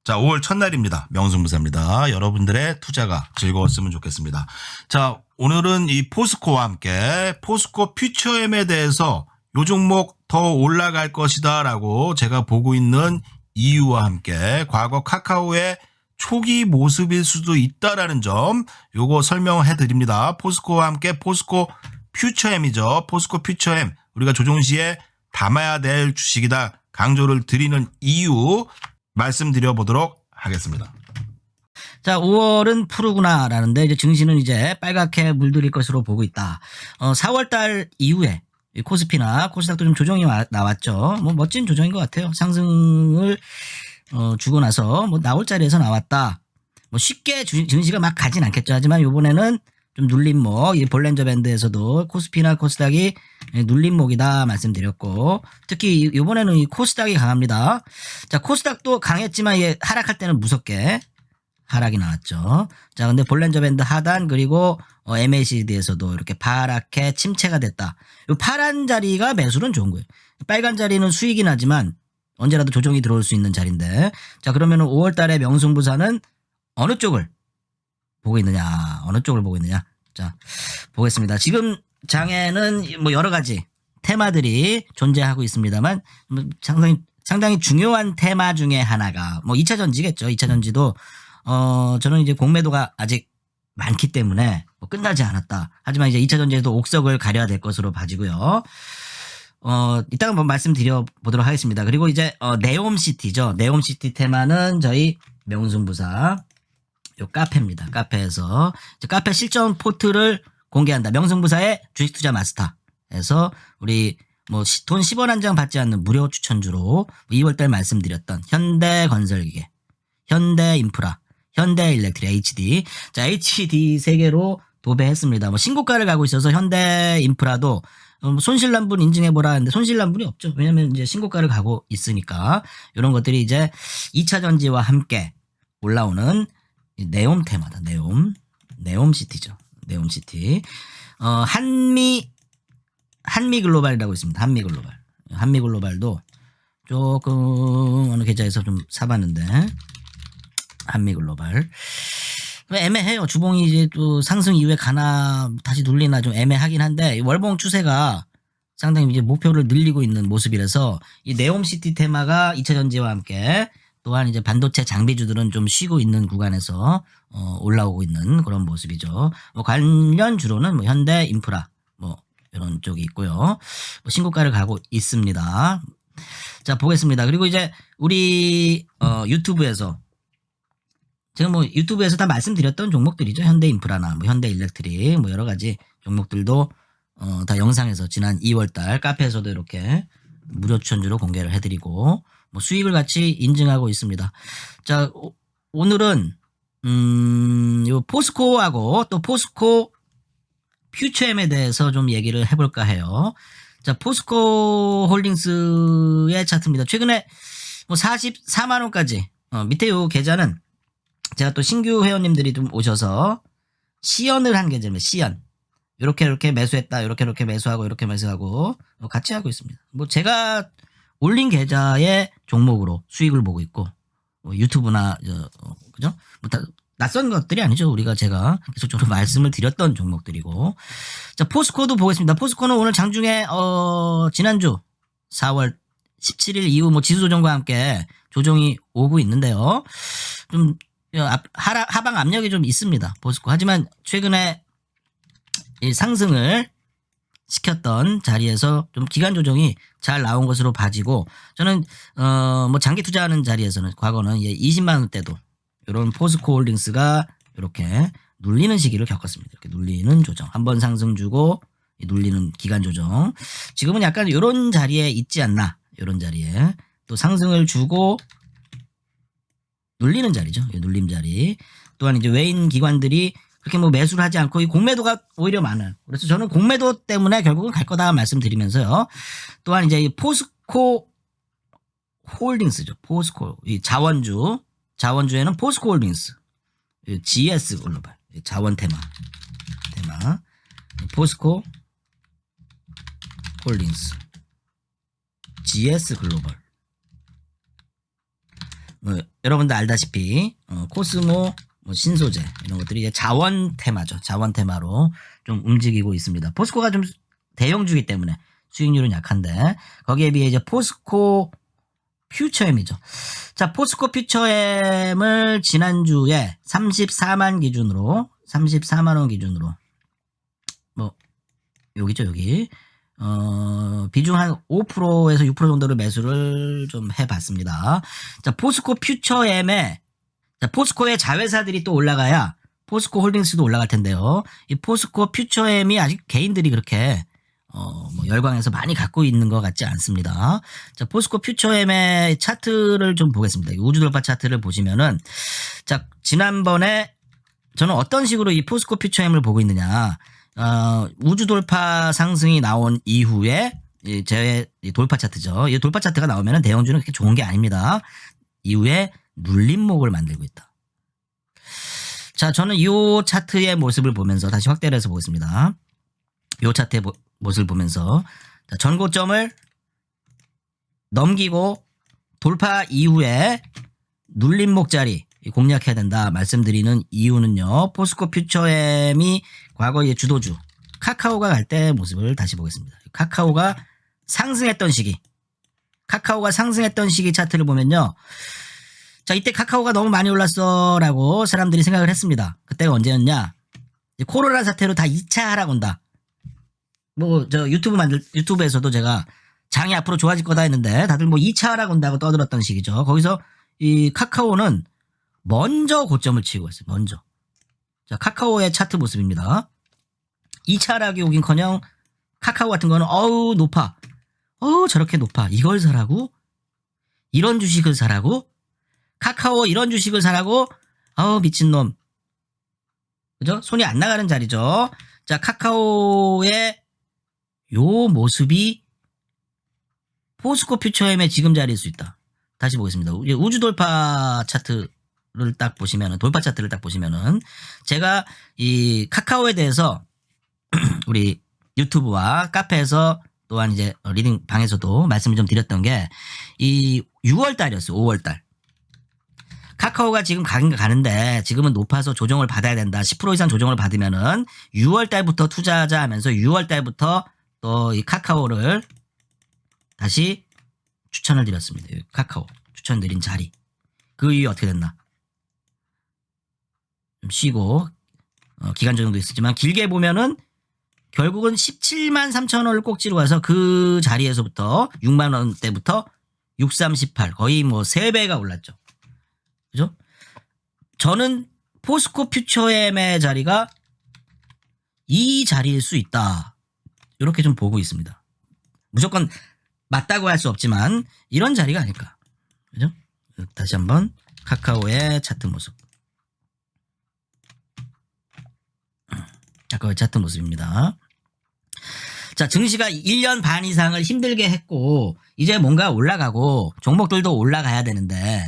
자, 5월 첫날입니다. 명승부사입니다. 여러분들의 투자가 즐거웠으면 좋겠습니다. 자, 오늘은 이 포스코와 함께 포스코 퓨처엠에 대해서 요 종목 더 올라갈 것이다 라고 제가 보고 있는 이유와 함께 과거 카카오의 초기 모습일 수도 있다라는 점 요거 설명해 드립니다. 포스코와 함께 포스코 퓨처엠이죠. 포스코 퓨처엠 우리가 조정 시에 담아야 될 주식이다 강조를 드리는 이유 말씀드려 보도록 하겠습니다. 자, 5월은 푸르구나라는데 이제 증시는 이제 빨갛게 물들일 것으로 보고 있다. 4월 달 이후에 코스피나 코스닥도 좀 조정이 나왔죠. 뭐 멋진 조정인 것 같아요. 상승을 주고 나서 뭐 나올 자리에서 나왔다. 뭐 쉽게 증시가 막 가진 않겠죠. 하지만 이번에는 좀 눌림목, 이 볼렌저 밴드에서도 코스피나 코스닥이 눌림목이다 말씀드렸고, 특히 이번에는 이 코스닥이 강합니다. 자, 코스닥도 강했지만 얘 하락할 때는 무섭게 하락이 나왔죠. 자, 근데 볼렌저 밴드 하단 그리고 MACD에서도 이렇게 파랗게 침체가 됐다. 이 파란 자리가 매수는 좋은 거예요. 빨간 자리는 수익이 나지만 언제라도 조정이 들어올 수 있는 자리인데, 자, 그러면은 5월 달에 명승부사는 어느 쪽을 보고 있느냐, 어느 쪽을 보고 있느냐. 자, 보겠습니다. 지금 장에는 뭐 여러 가지 테마들이 존재하고 있습니다만, 상당히 중요한 테마 중에 하나가 뭐 2차 전지겠죠. 2차 전지도 저는 이제 공매도가 아직 많기 때문에 뭐 끝나지 않았다. 하지만 이제 2차 전지에도 옥석을 가려야 될 것으로 봐지고요. 이따가 한번 말씀드려 보도록 하겠습니다. 그리고 이제 네옴시티죠. 네옴시티 테마는 저희 명승부사 요 카페입니다. 카페에서 이제 카페 실전 포트를 공개한다. 명승부사의 주식투자 마스터에서 우리 뭐 돈 10원 한 장 받지 않는 무료 추천주로 2월달 말씀드렸던 현대건설기계, 현대인프라, 현대일렉트릭 HD. 자, HD 3개로 도배했습니다. 뭐 신고가를 가고 있어서 현대인프라도 손실난분 인증해보라 하는데 손실난분이 없죠. 왜냐면 이제 신고가를 가고 있으니까 이런 것들이 이제 2차 전지와 함께 올라오는 네옴 테마다. 네옴시티죠. 네옴시티. 한미글로벌이라고 있습니다. 한미글로벌. 한미글로벌도 조금 어느 계좌에서 좀 사봤는데 한미글로벌 애매해요. 주봉이 이제 또 상승 이후에 가나 다시 눌리나 좀 애매하긴 한데 월봉 추세가 상당히 이제 목표를 늘리고 있는 모습이라서 이 네옴시티 테마가 2차 전지와 함께 또한 이제 반도체 장비주들은 좀 쉬고 있는 구간에서 올라오고 있는 그런 모습이죠. 뭐 관련주로는 뭐 현대 인프라 뭐 이런 쪽이 있고요. 뭐 신고가를 가고 있습니다. 자, 보겠습니다. 그리고 이제 우리 유튜브에서 제가 뭐 유튜브에서 다 말씀드렸던 종목들이죠. 현대 인프라나 뭐 현대 일렉트릭 뭐 여러 가지 종목들도 다 영상에서 지난 2월달 카페에서도 이렇게 무료 추천주로 공개를 해드리고 뭐 수익을 같이 인증하고 있습니다. 자, 오늘은 요 포스코하고 또 포스코 퓨처엠에 대해서 좀 얘기를 해볼까 해요. 자, 포스코 홀딩스의 차트입니다. 최근에 뭐 44만 원까지 밑에 요 계좌는 제가 또 신규 회원님들이 좀 오셔서 시연을 한 계좌입니다. 시연. 이렇게 매수했다. 이렇게 매수하고 이렇게 매수하고 같이 하고 있습니다. 뭐 제가 올린 계좌의 종목으로 수익을 보고 있고 유튜브나 그죠? 뭐 다 낯선 것들이 아니죠. 우리가 제가 계속적으로 말씀을 드렸던 종목들이고. 자, 포스코도 보겠습니다. 포스코는 오늘 장중에 지난주 4월 17일 이후 뭐 지수 조정과 함께 조정이 오고 있는데요. 좀 하방 압력이 좀 있습니다. 포스코. 하지만 최근에 이 상승을 시켰던 자리에서 좀 기간 조정이 잘 나온 것으로 봐지고 저는 뭐 장기 투자하는 자리에서는 과거는 20만 원대도 이런 포스코 홀딩스가 이렇게 눌리는 시기를 겪었습니다. 이렇게 눌리는 조정. 한번 상승 주고 눌리는 기간 조정. 지금은 약간 이런 자리에 있지 않나. 이런 자리에 또 상승을 주고 눌리는 자리죠. 눌림 자리. 또한 이제 외인 기관들이 그렇게 뭐 매수를 하지 않고 이 공매도가 오히려 많아요. 그래서 저는 공매도 때문에 결국은 갈 거다 말씀드리면서요. 또한 이제 이 포스코 홀딩스죠. 포스코 이 자원주에는 포스코 홀딩스, GS 글로벌 자원 테마 포스코 홀딩스, GS 글로벌 여러분들 알다시피 코스모, 뭐 신소재 이런 것들이 이제 자원 테마죠. 자원 테마로 좀 움직이고 있습니다. 포스코가 좀 대형주기 때문에 수익률은 약한데 거기에 비해 이제 포스코 퓨처엠이죠. 자, 포스코 퓨처엠을 지난주에 34만 기준으로 34만 원 기준으로 뭐 여기죠, 여기. 비중 한 5%에서 6% 정도를 매수를 좀 해봤습니다. 자, 포스코 퓨처엠에 자, 포스코의 자회사들이 또 올라가야 포스코 홀딩스도 올라갈 텐데요. 이 포스코 퓨처엠이 아직 개인들이 그렇게 뭐 열광해서 많이 갖고 있는 것 같지 않습니다. 자, 포스코 퓨처엠의 차트를 좀 보겠습니다. 우주돌파 차트를 보시면은 자, 지난번에 저는 어떤 식으로 이 포스코 퓨처엠을 보고 있느냐. 우주돌파 상승이 나온 이후에 제 돌파 차트죠. 이 돌파 차트가 나오면은 대형주는 그렇게 좋은 게 아닙니다. 이후에 눌림목을 만들고 있다. 자, 저는 이 차트의 모습을 보면서 다시 확대를 해서 보겠습니다. 이 차트의 모습을 보면서 자, 전고점을 넘기고 돌파 이후에 눌림목 자리 공략해야 된다 말씀드리는 이유는요. 포스코 퓨처엠이 과거의 주도주 카카오가 갈 때 모습을 다시 보겠습니다. 카카오가 상승했던 시기 차트를 보면요. 자, 이때 카카오가 너무 많이 올랐어 라고 사람들이 생각을 했습니다. 그때가 언제였냐. 코로나 사태로 다 2차 하락 온다. 뭐 저 유튜브에서도 제가 장이 앞으로 좋아질 거다 했는데 다들 뭐 2차 하락 온다고 떠들었던 시기죠. 거기서 이 카카오는 먼저 고점을 치고 있어요. 먼저. 자, 카카오의 차트 모습입니다. 2차 하락이 오긴커녕 카카오 같은 거는 어우 높아. 저렇게 높아. 이걸 사라고? 이런 주식을 사라고? 카카오 이런 주식을 사라고? 미친놈. 그죠? 손이 안 나가는 자리죠. 자, 카카오의 요 모습이 포스코 퓨처엠의 지금 자리일 수 있다. 다시 보겠습니다. 우주 돌파 차트를 딱 보시면은, 돌파 차트를 딱 보시면은, 제가 이 카카오에 대해서 우리 유튜브와 카페에서 또한 이제 리딩 방에서도 말씀을 좀 드렸던 게 이 6월 달이었어요. 5월 달. 카카오가 지금 가는데 지금은 높아서 조정을 받아야 된다. 10% 이상 조정을 받으면은 6월 달부터 투자하자 하면서 6월 달부터 또 이 카카오를 다시 추천을 드렸습니다. 카카오 추천드린 자리. 그 이후 어떻게 됐나? 좀 쉬고 기간 조정도 있었지만 길게 보면은 결국은 17만 3천 원을 꼭지로 가서 그 자리에서부터 6만 원대부터 6318 거의 뭐 3배가 올랐죠. 그죠? 저는 포스코 퓨처엠의 자리가 이 자리일 수 있다. 이렇게 좀 보고 있습니다. 무조건 맞다고 할 수 없지만 이런 자리가 아닐까. 그죠? 다시 한번 카카오의 차트 모습. 카카오의 차트 모습입니다. 자, 증시가 1년 반 이상을 힘들게 했고 이제 뭔가 올라가고 종목들도 올라가야 되는데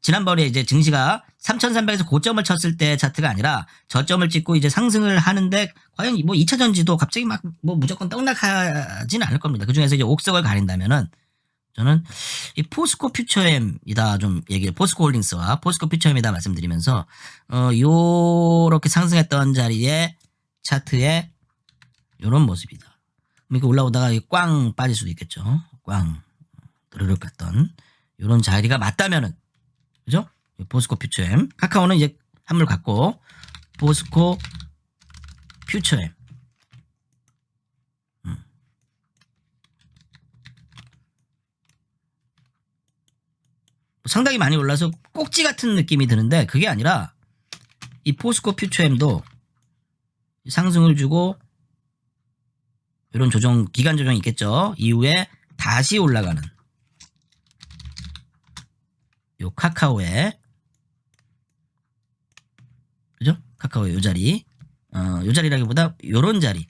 지난번에 이제 증시가 3,300에서 고점을 쳤을 때 차트가 아니라 저점을 찍고 이제 상승을 하는데 과연 뭐 2차 전지도 갑자기 막 뭐 무조건 떡락하지는 않을 겁니다. 그 중에서 이제 옥석을 가린다면은 저는 이 포스코 퓨처엠이다 좀 포스코 홀딩스와 포스코 퓨처엠이다 말씀드리면서 요렇게 상승했던 자리에 차트에 요런 모습이다. 이렇게 올라오다가 꽝 빠질 수도 있겠죠. 꽝 드르륵 갔던 요런 자리가 맞다면은 그죠? 포스코 퓨처엠. 카카오는 이제 한물 갖고 포스코 퓨처엠. 상당히 많이 올라서 꼭지 같은 느낌이 드는데 그게 아니라 이 포스코 퓨처엠도 상승을 주고 이런 조정, 기간 조정이 있겠죠. 이후에 다시 올라가는 요 카카오의 그죠? 카카오의 요 자리. 요 자리라기보다 요런 자리.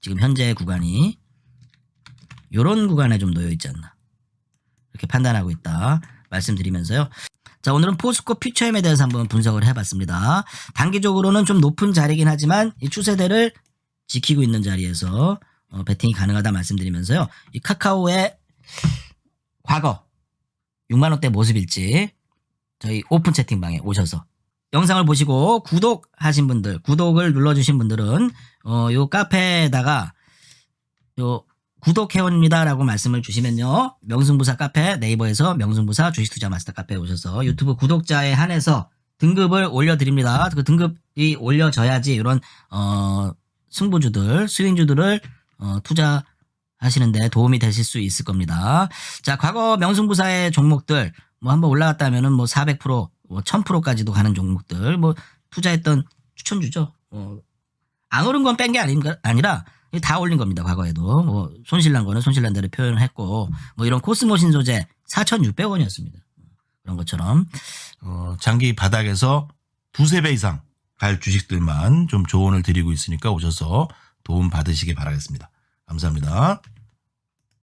지금 현재 구간이 요런 구간에 좀 놓여 있지 않나. 이렇게 판단하고 있다 말씀드리면서요. 자, 오늘은 포스코 퓨처엠에 대해서 한번 분석을 해봤습니다. 단기적으로는 좀 높은 자리긴 하지만 이 추세대를 지키고 있는 자리에서 배팅이 가능하다 말씀드리면서요. 이 카카오의 과거 6만 원대 모습일지 저희 오픈 채팅방에 오셔서 영상을 보시고 구독하신 분들, 구독을 눌러주신 분들은 요 카페에다가 요 구독회원입니다라고 말씀을 주시면요, 명승부사 카페, 네이버에서 명승부사 주식투자 마스터 카페에 오셔서 유튜브 구독자에 한해서 등급을 올려드립니다. 그 등급이 올려져야지 이런 승부주들, 스윙주들을 투자하시는데 도움이 되실 수 있을 겁니다. 자, 과거 명승부사의 종목들 뭐 한번 올라갔다 하면은 뭐 400%, 뭐 1000%까지도 가는 종목들 뭐 투자했던 추천주죠. 안 오른 건 뺀 게 아니라 다 올린 겁니다. 과거에도 뭐 손실난 거는 손실난 대로 표현을 했고, 뭐 이런 코스모 신소재 4,600원이었습니다. 그런 것처럼 장기 바닥에서 두세 배 이상 갈 주식들만 좀 조언을 드리고 있으니까 오셔서 도움 받으시기 바라겠습니다. 감사합니다.